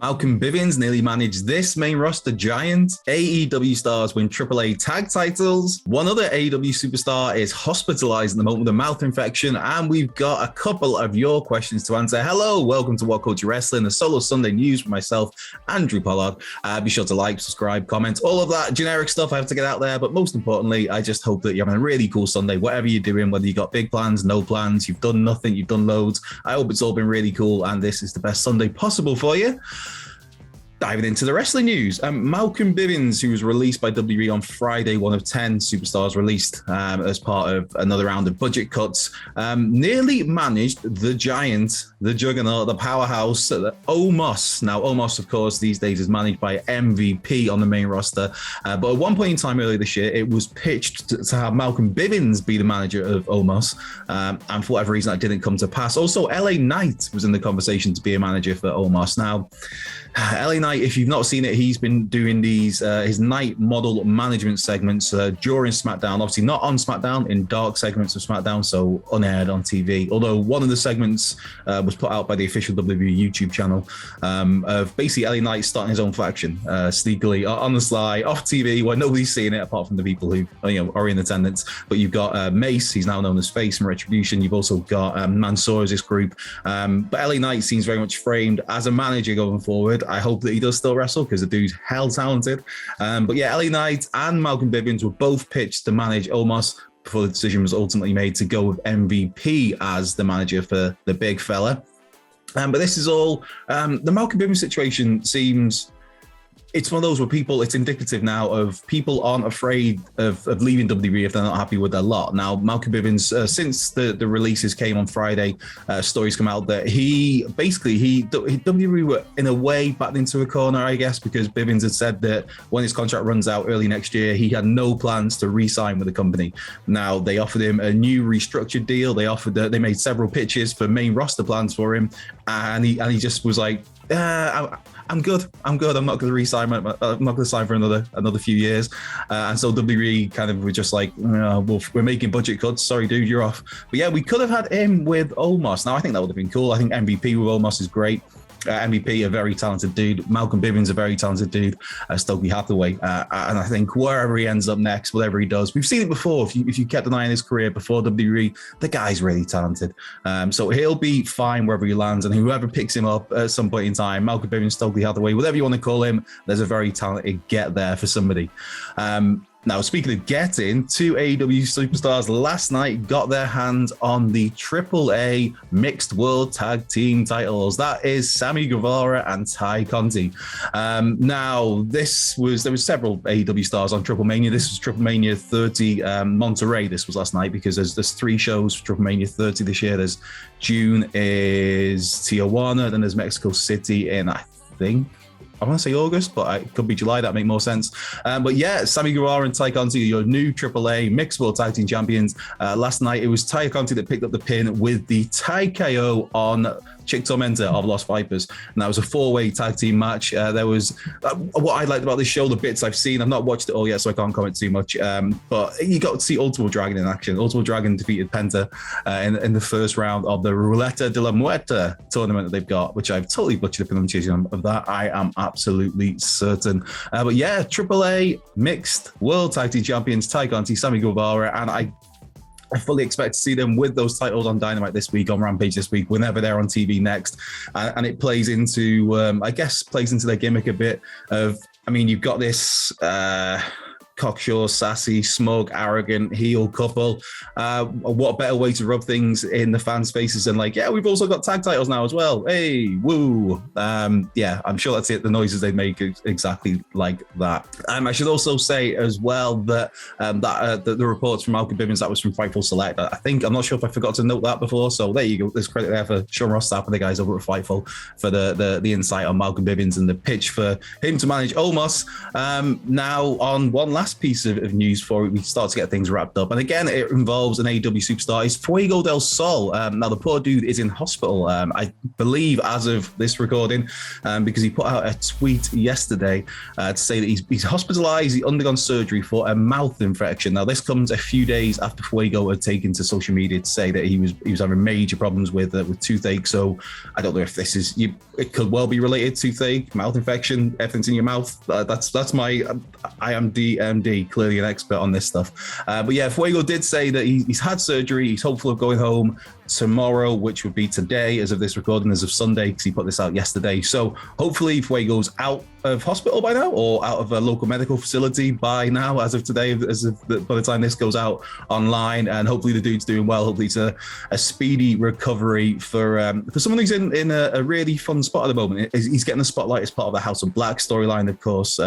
Malcolm Bivens nearly managed this main roster giant. AEW stars win AAA tag titles. One other AEW superstar is hospitalized at the moment with a mouth infection. And we've got a couple of your questions to answer. Hello, welcome to What Culture Wrestling, the solo Sunday news with myself, Andrew Pollard. Be sure to like, subscribe, comment, all of that generic stuff I have to get out there. But most importantly, I just hope that you're having a really cool Sunday, whatever you're doing, whether you got big plans, no plans, you've done nothing, you've done loads. I hope it's all been really cool. And this is the best Sunday possible for you. Diving into the wrestling news, Malcolm Bivens, who was released by WWE on Friday, one of 10 superstars released as part of another round of budget cuts, nearly managed the giant, the juggernaut, the powerhouse, Omos. Now, Omos, of course, these days is managed by MVP on the main roster. But at one point in time earlier this year, it was pitched to have Malcolm Bivens be the manager of Omos. And for whatever reason, that didn't come to pass. Also, LA Knight was in the conversation to be a manager for Omos. Now, LA Knight, if you've not seen it, he's been doing these his night model management segments during SmackDown. Obviously not on SmackDown, in dark segments of SmackDown, so unaired on TV. Although one of the segments was put out by the official WWE YouTube channel of basically LA Knight starting his own faction, sneakily on the sly, off TV, where nobody's seeing it apart from the people who are in attendance. But you've got Mace, he's now known as Face from Retribution. You've also got Mansoor as this group. But LA Knight seems very much framed as a manager going forward. I hope that he does still wrestle because the dude's hell talented. But yeah, LA Knight and Malcolm Bivens were both pitched to manage Omos before the decision was ultimately made to go with MVP as the manager for the big fella. But this is all, the Malcolm Bivens situation seems, it's one of those where people, it's indicative now of people aren't afraid of leaving WWE if they're not happy with their lot. Now, Malcolm Bivens, since the releases came on Friday, stories come out that WWE were in a way backed into a corner, I guess, because Bivens had said that when his contract runs out early next year, he had no plans to re-sign with the company. Now, they offered him a new restructured deal. They made several pitches for main roster plans for him. And he just was like, I'm good. I'm not going to re-sign. I'm not going to sign for another few years. And so WWE kind of were just like, we're making budget cuts. Sorry, dude, you're off. But yeah, we could have had him with Omos. Now, I think that would have been cool. I think MVP with Omos is great. MVP, a very talented dude. Malcolm Bivens, a very talented dude. Stokely Hathaway. And I think wherever he ends up next, whatever he does, we've seen it before. If you kept an eye on his career before WWE, the guy's really talented. So he'll be fine wherever he lands. And whoever picks him up at some point in time, Malcolm Bivens, Stokely Hathaway, whatever you want to call him, there's a very talented get there for somebody. Now, speaking of getting, two AEW superstars last night got their hands on the AAA Mixed World Tag Team titles. That is Sammy Guevara and Ty Conti. Now, there was several AEW stars on Triple Mania. This was Triple Mania 30 Monterrey. This was last night because there's 3 shows for Triple Mania 30 this year. There's June is Tijuana, then there's Mexico City in, I want to say August, but it could be July. That make more sense. But yeah, Sammy Guevara and Ty Conti, your new AAA Mixed World Tag Team Champions. Last night, it was Ty Conti that picked up the pin with the Ty KO on Chick Tormenta of Los Vipers. And that was a 4-way tag team match. There was what I liked about this show, the bits I've seen. I've not watched it all yet, so I can't comment too much. But you got to see Ultimo Dragon in action. Ultimo Dragon defeated Penta in the first round of the Ruleta de la Muerte tournament that they've got, which I've totally butchered the pronunciation of that. I am absolutely certain. But yeah, AAA Mixed World Tag Team Champions, Ty Conti, Sammy Guevara, and I fully expect to see them with those titles on Dynamite this week, on Rampage this week, whenever they're on TV next. And it plays into, plays into their gimmick a bit of, you've got this cocksure, sassy, smug, arrogant heel couple. What better way to rub things in the fans' faces than we've also got tag titles now as well. Hey, woo. I'm sure that's it. The noises they make exactly like that. I should also say as well that the reports from Malcolm Bivens, that was from Fightful Select. I'm not sure if I forgot to note that before. So there you go. There's credit there for Sean Ross Sapp and the guys over at Fightful for the insight on Malcolm Bivens and the pitch for him to manage Omos. Now on one last last piece of news before we start to get things wrapped up, and again, it involves an AEW superstar, is Fuego Del Sol. Now, the poor dude is in hospital, I believe, as of this recording, because he put out a tweet yesterday to say that he's hospitalized, he's undergone surgery for a mouth infection. Now, this comes a few days after Fuego had taken to social media to say that he was having major problems with toothache. So I don't know if this is, it could well be related to toothache, mouth infection, everything's in your mouth. That's my, I am DMD, clearly an expert on this stuff. But yeah, Fuego did say that he's had surgery. He's hopeful of going home tomorrow, which would be today as of this recording, as of Sunday, because he put this out yesterday. So hopefully Fuego's out of hospital by now, or out of a local medical facility by now, as of today, by the time this goes out online. And hopefully the dude's doing well. Hopefully it's a speedy recovery for someone who's in a really fun spot at the moment. He's getting the spotlight as part of the House of Black storyline, of course.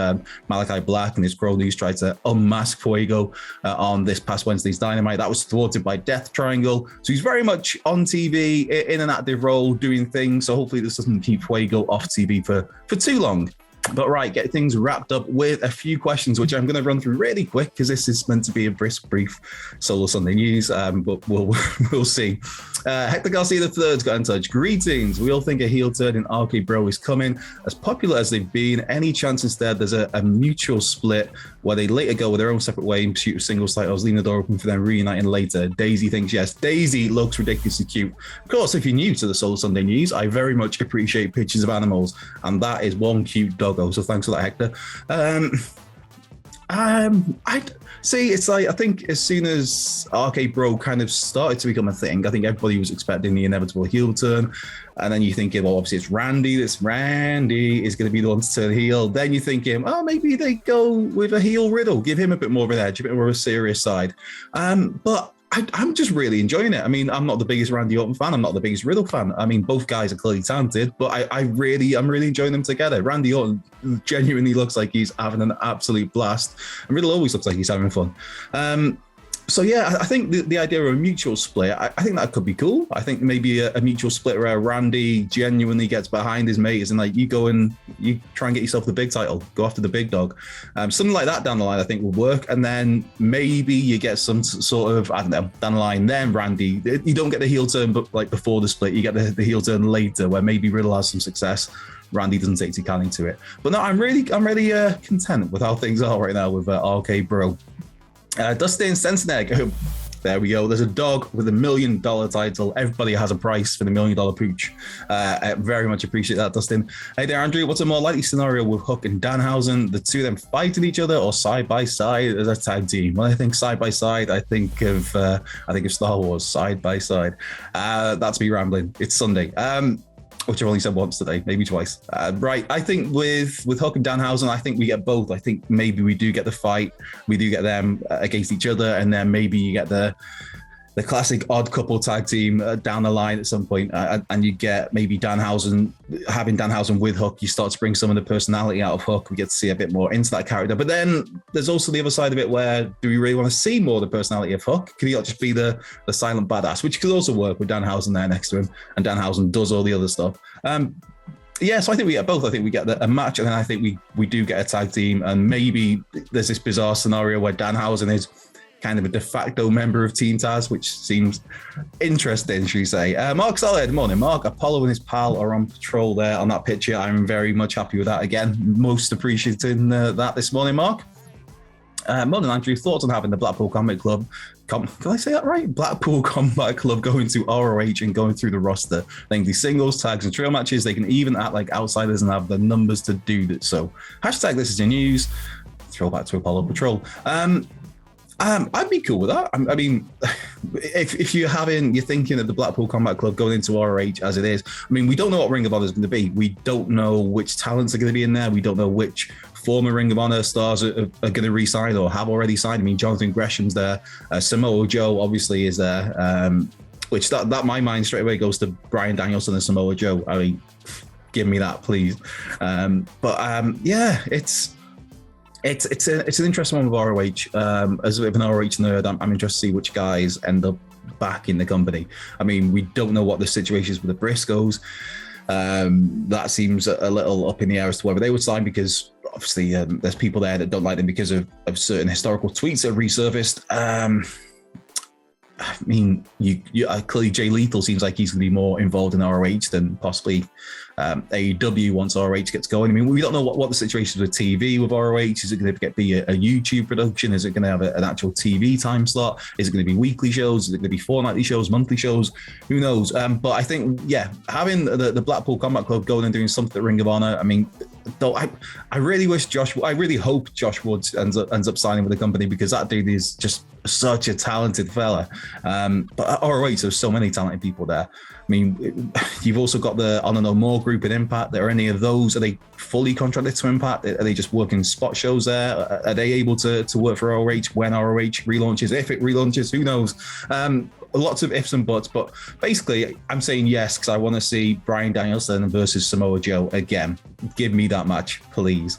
Malachi Black and his Crow News tried to unmask Fuego on this past Wednesday's Dynamite. That was thwarted by Death Triangle. So he's very much on TV, in an active role, doing things. So hopefully this doesn't keep Fuego off TV for too long. But right, get things wrapped up with a few questions, which I'm going to run through really quick because this is meant to be a brief solo Sunday news, but we'll see. Hector Garcia III's got in touch. Greetings. We all think a heel turn in RK Bro is coming. As popular as they've been, any chance instead there's a mutual split where they later go with their own separate way in pursuit of singles titles, leaving the door open for them reuniting later? Daisy thinks yes. Daisy looks ridiculously cute. Of course, if you're new to the Solo Sunday news, I very much appreciate pictures of animals, and that is one cute doggo. So thanks for that, Hector. I see. It's like, I think as soon as RK Bro kind of started to become a thing, I think everybody was expecting the inevitable heel turn, and then you're thinking, well, obviously it's Randy. This Randy is going to be the one to turn heel. Then you're thinking, oh, maybe they go with a heel Riddle, give him a bit more of an edge, a bit more of a serious side. But I'm just really enjoying it. I mean, I'm not the biggest Randy Orton fan. I'm not the biggest Riddle fan. I mean, both guys are clearly talented, but I'm really enjoying them together. Randy Orton genuinely looks like he's having an absolute blast, and Riddle always looks like he's having fun. So yeah, I think the idea of a mutual split, I think that could be cool. I think maybe a mutual split where Randy genuinely gets behind his mates and like, you go and you try and get yourself the big title, go after the big dog. Something like that down the line I think will work. And then maybe you get some sort of, I don't know, down the line, then Randy, you don't get the heel turn but like before the split, you get the heel turn later where maybe Riddle has some success. Randy doesn't take too kindly to it. But no, I'm really content with how things are right now with RK Bro. Dustin Sensenegg, there we go. There's a dog with $1 million title. Everybody has a price for the $1 million pooch. I very much appreciate that, Dustin. Hey there, Andrew. What's a more likely scenario with Hook and Danhausen? The two of them fighting each other, or side by side as a tag team? When I think side by side, I think of Star Wars side by side. That's me rambling. It's Sunday. Which I've only said once today, maybe twice. Right, I think with Hook and Danhausen, I think we get both. I think maybe we do get the fight, we do get them against each other, and then maybe you get the classic odd couple tag team down the line at some point, and you get maybe having Danhausen with Hook, you start to bring some of the personality out of Hook. We get to see a bit more into that character. But then there's also the other side of it where do we really want to see more of the personality of Hook? Can he not just be the silent badass, which could also work with Danhausen there next to him, and Danhausen does all the other stuff. Yeah, so I think we get both. I think we get a match, and then I think we do get a tag team, and maybe there's this bizarre scenario where Danhausen is kind of a de facto member of Team Taz, which seems interesting, should we say. Mark Solid, morning, Mark. Apollo and his pal are on patrol there on that picture. I'm very much happy with that again. Most appreciating that this morning, Mark. Morning, Andrew. Thoughts on having the Blackpool Combat Club, can I say that right? Blackpool Combat Club going to ROH and going through the roster. They can do singles, tags, and trail matches. They can even act like outsiders and have the numbers to do that. So, hashtag this is your news. Throw back to Apollo Patrol. I'd be cool with that. I mean, if you're thinking of the Blackpool Combat Club going into ROH as it is, I mean, we don't know what Ring of Honor is going to be. We don't know which talents are going to be in there. We don't know which former Ring of Honor stars are going to re-sign or have already signed. I mean, Jonathan Gresham's there. Samoa Joe obviously is there, which that my mind straight away goes to Bryan Danielson and Samoa Joe. I mean, give me that, please. Yeah, It's an interesting one with ROH. As a bit of an ROH nerd, I'm interested to see which guys end up back in the company. I mean, we don't know what the situation is with the Briscoes. That seems a little up in the air as to whether they would sign, because obviously, there's people there that don't like them because of certain historical tweets that have resurfaced. I mean, clearly Jay Lethal seems like he's going to be more involved in ROH than possibly AEW once ROH gets going. I mean, we don't know what the situation is with TV with ROH. Is it going to be a YouTube production? Is it going to have an actual TV time slot? Is it going to be weekly shows? Is it going to be fortnightly shows, monthly shows? Who knows? But I think, having the Blackpool Combat Club going and doing something at Ring of Honor, I mean, though I really hope Josh Woods ends up signing with the company, because that dude is just such a talented fella. But at ROH, there's so many talented people there. I mean, you've also got the On and No More group in Impact. Are any of those, are they fully contracted to Impact? Are they just working spot shows there? Are they able to work for ROH when ROH relaunches? If it relaunches, who knows? Lots of ifs and buts, but basically I'm saying yes because I want to see Bryan Danielson versus Samoa Joe again. Give me that match, please.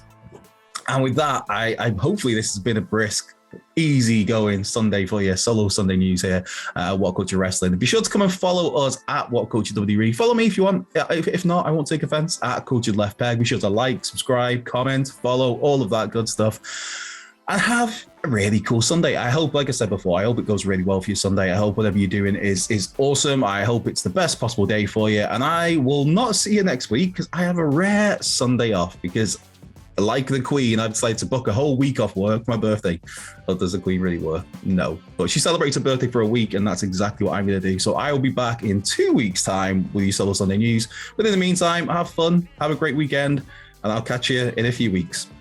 And with that, I hopefully this has been a brisk, easy going Sunday for you. Solo Sunday news here at What Culture Wrestling. Be sure to come and follow us at What Culture WWE. Follow me if you want. If not, I won't take offense. At Cultured Left Peg. Be sure to like, subscribe, comment, follow, all of that good stuff. And have a really cool Sunday. I hope, like I said before, I hope it goes really well for you Sunday. I hope whatever you're doing is awesome. I hope it's the best possible day for you. And I will not see you next week because I have a rare Sunday off, because like the Queen, I've decided to book a whole week off work for my birthday. But does the Queen really work? No. But she celebrates her birthday for a week, and that's exactly what I'm going to do. So I will be back in 2 weeks' time with you Solo Sunday News. But in the meantime, have fun, have a great weekend, and I'll catch you in a few weeks.